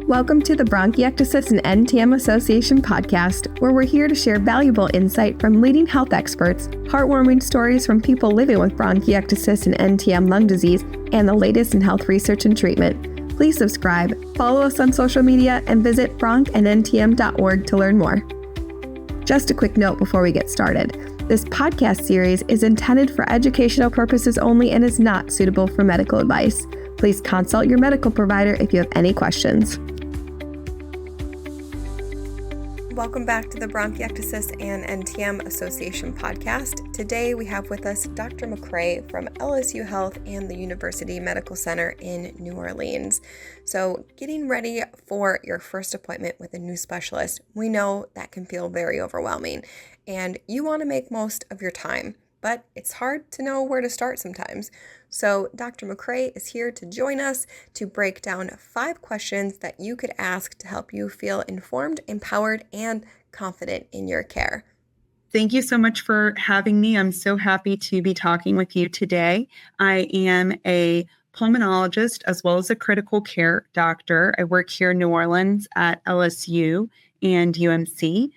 Welcome to the Bronchiectasis and NTM Association podcast, where we're here to share valuable insight from leading health experts, heartwarming stories from people living with bronchiectasis and NTM lung disease, and the latest in health research and treatment. Please subscribe, follow us on social media, and visit bronchandntm.org to learn more. Just a quick note before we get started. This podcast series is intended for educational purposes only and is not suitable for medical advice. Please consult your medical provider if you have any questions. Welcome back to the Bronchiectasis and NTM Association podcast. Today we have with us Dr. MacRae from LSU Health and the University Medical Center in New Orleans. So getting ready for your first appointment with a new specialist, we know that can feel very overwhelming and you want to make most of your time, but it's hard to know where to start sometimes. So Dr. MacRae is here to join us to break down 5 questions that you could ask to help you feel informed, empowered, and confident in your care. Thank you so much for having me. I'm so happy to be talking with you today. I am a pulmonologist as well as a critical care doctor. I work here in New Orleans at LSU and UMC.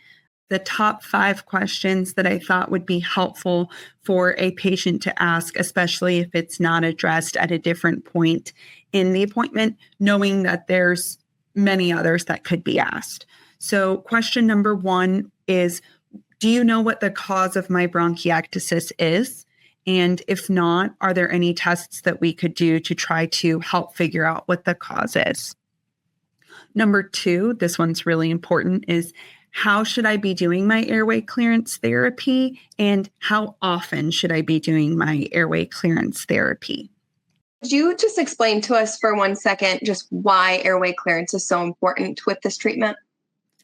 The top 5 questions that I thought would be helpful for a patient to ask, especially if it's not addressed at a different point in the appointment, knowing that there's many others that could be asked. So question number 1 is, do you know what the cause of my bronchiectasis is? And if not, are there any tests that we could do to try to help figure out what the cause is? Number 2, this one's really important, is how should I be doing my airway clearance therapy? And how often should I be doing my airway clearance therapy? Could you just explain to us for 1 second just why airway clearance is so important with this treatment?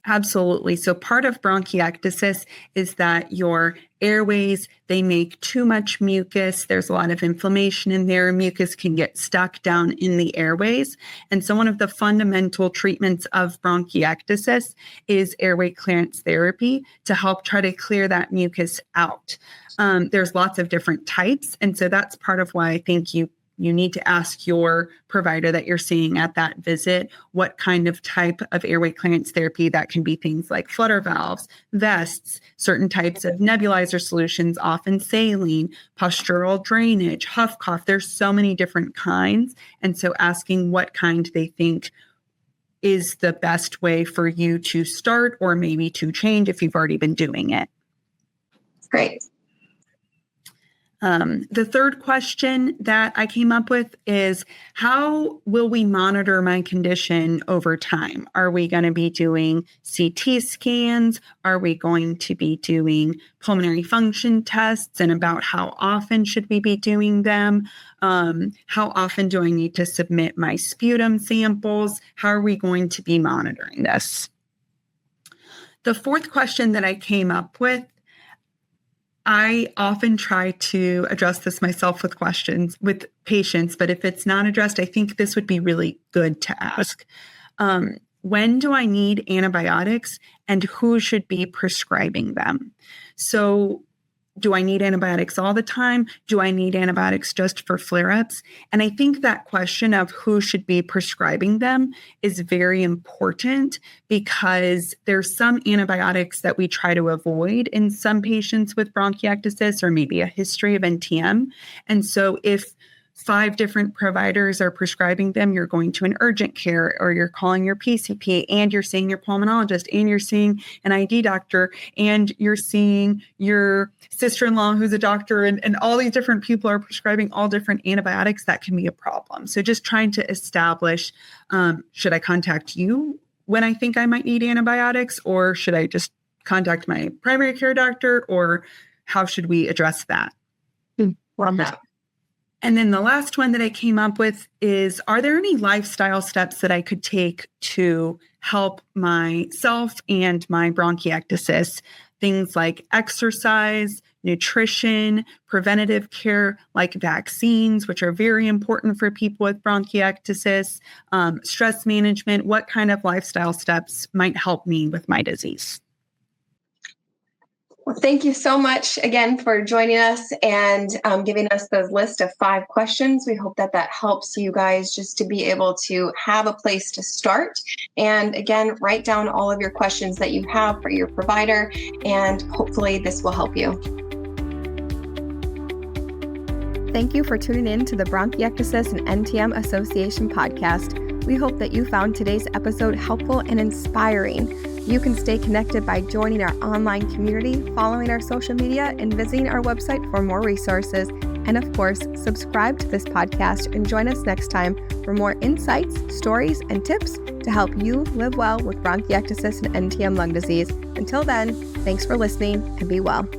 Absolutely. So part of bronchiectasis is that your airways, they make too much mucus. There's a lot of inflammation in there. Mucus can get stuck down in the airways. And so one of the fundamental treatments of bronchiectasis is airway clearance therapy to help try to clear that mucus out. There's lots of different types. And so that's part of why I think you need to ask your provider that you're seeing at that visit what kind of type of airway clearance therapy. That can be things like flutter valves, vests, certain types of nebulizer solutions, often saline, postural drainage, huff cough. There's so many different kinds. And so asking what kind they think is the best way for you to start or maybe to change if you've already been doing it. Great. The third question that I came up with is, how will we monitor my condition over time? Are we going to be doing CT scans? Are we going to be doing pulmonary function tests? And about how often should we be doing them? How often do I need to submit my sputum samples? How are we going to be monitoring this? The fourth question that I came up with, I often try to address this myself with questions with patients, but if it's not addressed, I think this would be really good to ask. When do I need antibiotics and who should be prescribing them? So do I need antibiotics all the time? Do I need antibiotics just for flare-ups? And I think that question of who should be prescribing them is very important because there's some antibiotics that we try to avoid in some patients with bronchiectasis or maybe a history of NTM. And so if 5 different providers are prescribing them, you're going to an urgent care or you're calling your PCP and you're seeing your pulmonologist and you're seeing an ID doctor and you're seeing your sister-in-law who's a doctor and all these different people are prescribing all different antibiotics. That can be a problem. So just trying to establish, should I contact you when I think I might need antibiotics, or should I just contact my primary care doctor, or how should we address that? Love that. And then the last one that I came up with is, are there any lifestyle steps that I could take to help myself and my bronchiectasis? Things like exercise, nutrition, preventative care like vaccines, which are very important for people with bronchiectasis, stress management. What kind of lifestyle steps might help me with my disease? Well, thank you so much again for joining us and giving us the list of 5 questions. We hope that helps you guys just to be able to have a place to start. And again, write down all of your questions that you have for your provider, and hopefully this will help you. Thank you for tuning in to the Bronchiectasis and NTM Association podcast. We hope that you found today's episode helpful and inspiring. You can stay connected by joining our online community, following our social media, and visiting our website for more resources. And of course, subscribe to this podcast and join us next time for more insights, stories, and tips to help you live well with bronchiectasis and NTM lung disease. Until then, thanks for listening and be well.